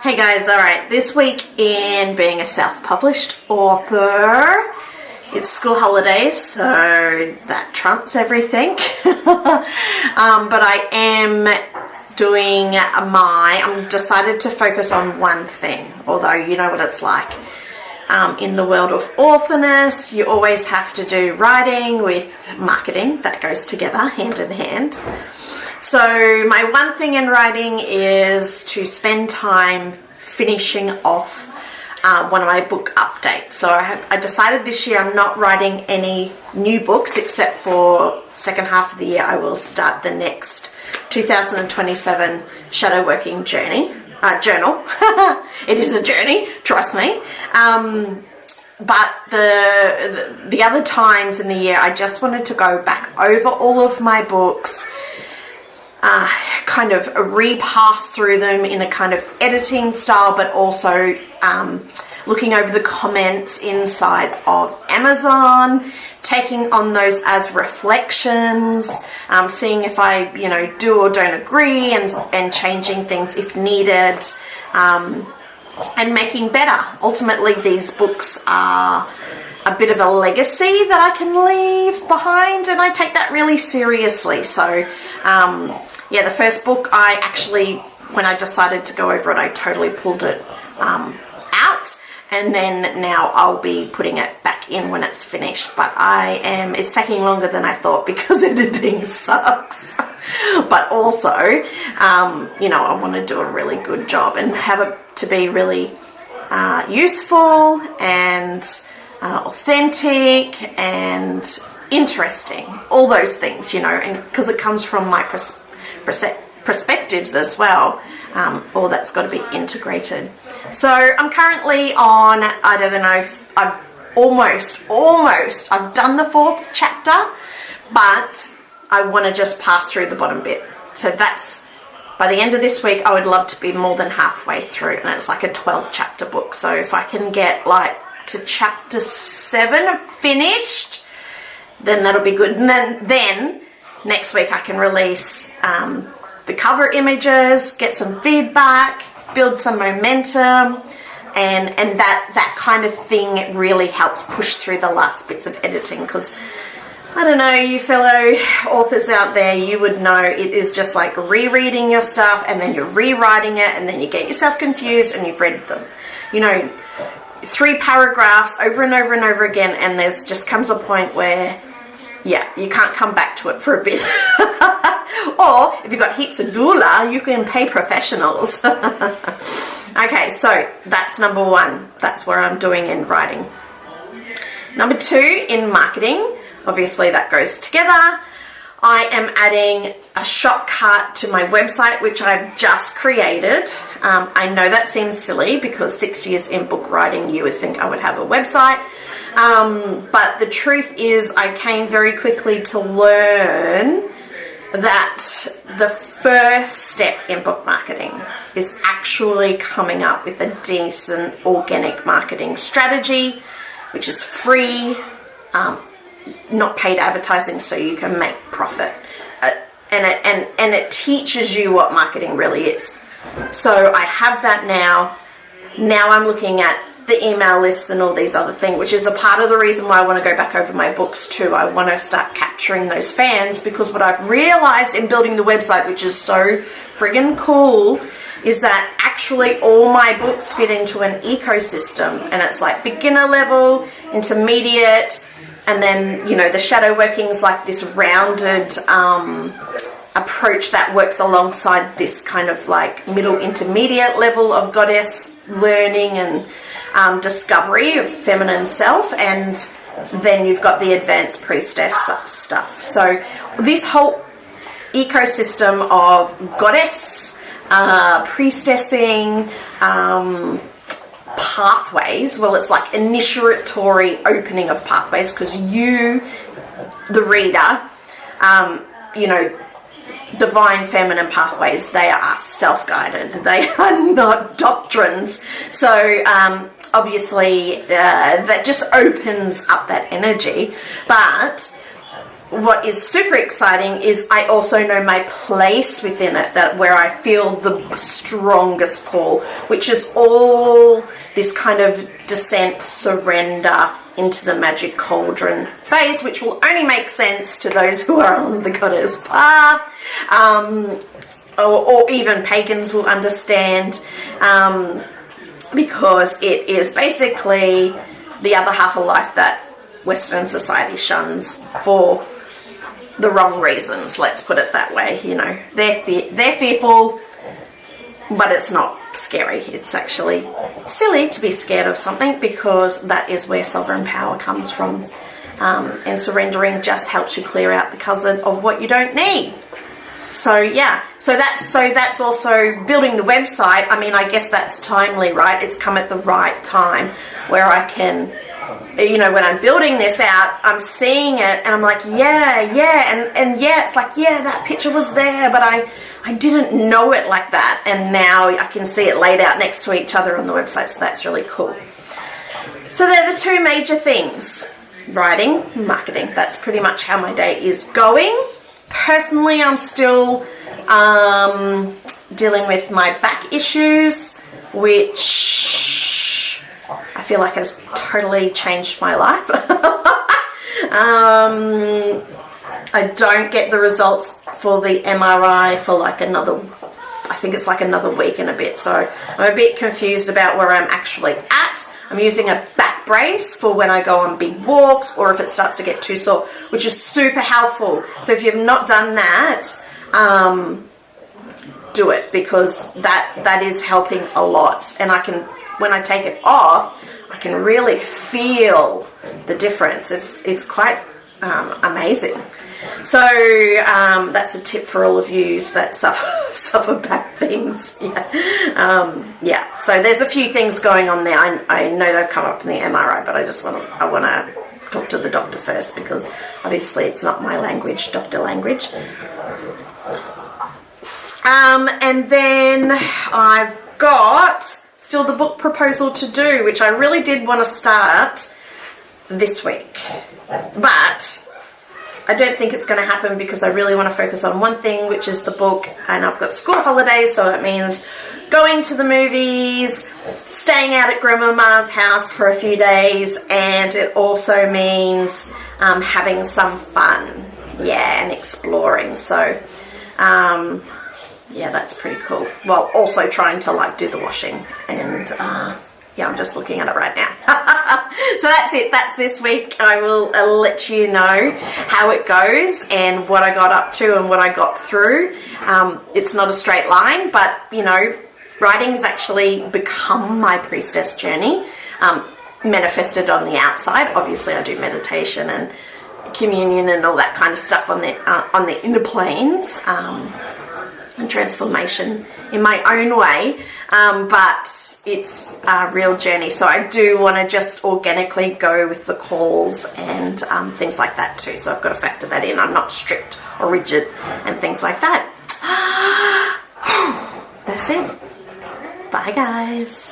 Hey guys, alright, this week in being a self-published author, it's school holidays, so that trumps everything. But I am doing I'm decided to focus on one thing, although you know what it's like. In the world of authorness, you always have to do writing with marketing. That goes together, hand in hand. So my one thing in writing is to spend time finishing off one of my book updates. So I decided this year I'm not writing any new books, except for second half of the year I will start the next 2027 shadow working journal. It is a journey, trust me. But the other times in the year, I just wanted to go back over all of my books, kind of repass through them in a kind of editing style, but also looking over the comments inside of Amazon, taking on those as reflections, seeing if I, do or don't agree, and changing things if needed, and making better. Ultimately, these books are a bit of a legacy that I can leave behind, and I take that really seriously. So, the first book, I actually, when I decided to go over it, I totally pulled it out, and then now I'll be putting it back in when it's finished. But it's taking longer than I thought because editing sucks. But also, I want to do a really good job and have it to be really useful and authentic and interesting. All those things, and because it comes from my perspectives as well. All that's got to be integrated. So I'm currently on, I don't know, I've almost, I've done the 4th chapter, but I want to just pass through the bottom bit. So that's, by the end of this week, I would love to be more than halfway through, and it's like a 12 chapter book. So if I can get to chapter 7 finished, then that'll be good. And then next week I can release the cover images, get some feedback, build some momentum, and that kind of thing really helps push through the last bits of editing. Because I don't know, you fellow authors out there, you would know it is just like rereading your stuff, and then you're rewriting it, and then you get yourself confused, and you've read the 3 paragraphs over and over and over again, and there's just comes a point where you can't come back to it for a bit. Or if you've got heaps of doula, you can pay professionals. Okay, so that's number 1. That's where I'm doing in writing. Number 2, in marketing. Obviously that goes together. I am adding a shortcut to my website, which I've just created. I know that seems silly because 6 years in book writing, you would think I would have a website. But the truth is I came very quickly to learn that the first step in book marketing is actually coming up with a decent organic marketing strategy, which is free, not paid advertising, so you can make profit. And it teaches you what marketing really is. So I have that now. Now I'm looking at the email list and all these other things, which is a part of the reason why I want to go back over my books too. I want to start capturing those fans, because what I've realized in building the website, which is so friggin' cool, is that actually all my books fit into an ecosystem, and it's like beginner level, intermediate, and then, the shadow working's like this rounded approach that works alongside this kind of like middle intermediate level of goddess learning and discovery of feminine self, and then you've got the advanced priestess stuff. So this whole ecosystem of goddess, priestessing, pathways, well, it's like initiatory opening of pathways, because you, the reader, divine feminine pathways, they are self-guided, they are not doctrines. So obviously that just opens up that energy. But what is super exciting is I also know my place within it, that where I feel the strongest call, which is all this kind of descent, surrender into the magic cauldron phase, which will only make sense to those who are on the goddess path, or even pagans will understand, because it is basically the other half of life that Western society shuns for the wrong reasons, let's put it that way. You know, they're fearful, but it's not scary. It's actually silly to be scared of something, because that is where sovereign power comes from, and surrendering just helps you clear out the closet of what you don't need. So yeah, so that's also building the website. I mean, I guess that's timely, right? It's come at the right time where I can, you know, when I'm building this out, I'm seeing it and I'm like, yeah, and yeah, it's like, yeah, that picture was there, but I didn't know it like that, and now I can see it laid out next to each other on the website, so that's really cool. So they're the two major things: writing, marketing. That's pretty much how my day is going. Personally, I'm still dealing with my back issues, which I feel like has totally changed my life. I don't get the results for the MRI for like I think it's like another week and a bit, so I'm a bit confused about where I'm actually at. I'm using a back brace for when I go on big walks, or if it starts to get too sore, which is super helpful. So if you've not done that, do it, because that is helping a lot. And I can, when I take it off, I can really feel the difference. It's quite amazing. So that's a tip for all of you that suffer back things. Yeah. So there's a few things going on there. I know they've come up in the MRI, but I want to talk to the doctor first, because obviously it's not my language, doctor language. And then I've got still the book proposal to do, which I really did want to start this week, but I don't think it's going to happen, because I really want to focus on one thing, which is the book, and I've got school holidays, so it means going to the movies, staying out at Grandmama's house for a few days, and it also means having some fun, and exploring. So yeah, that's pretty cool. Well, also trying to like do the washing, and I'm just looking at it right now. So that's it. That's this week. I will let you know how it goes and what I got up to and what I got through. It's not a straight line, but, you know, writing has actually become my priestess journey, manifested on the outside. Obviously, I do meditation and communion and all that kind of stuff on the inner planes, and transformation in my own way, but it's a real journey. So I do want to just organically go with the calls and things like that too. So I've got to factor that in. I'm not strict or rigid and things like that. That's it. Bye, guys.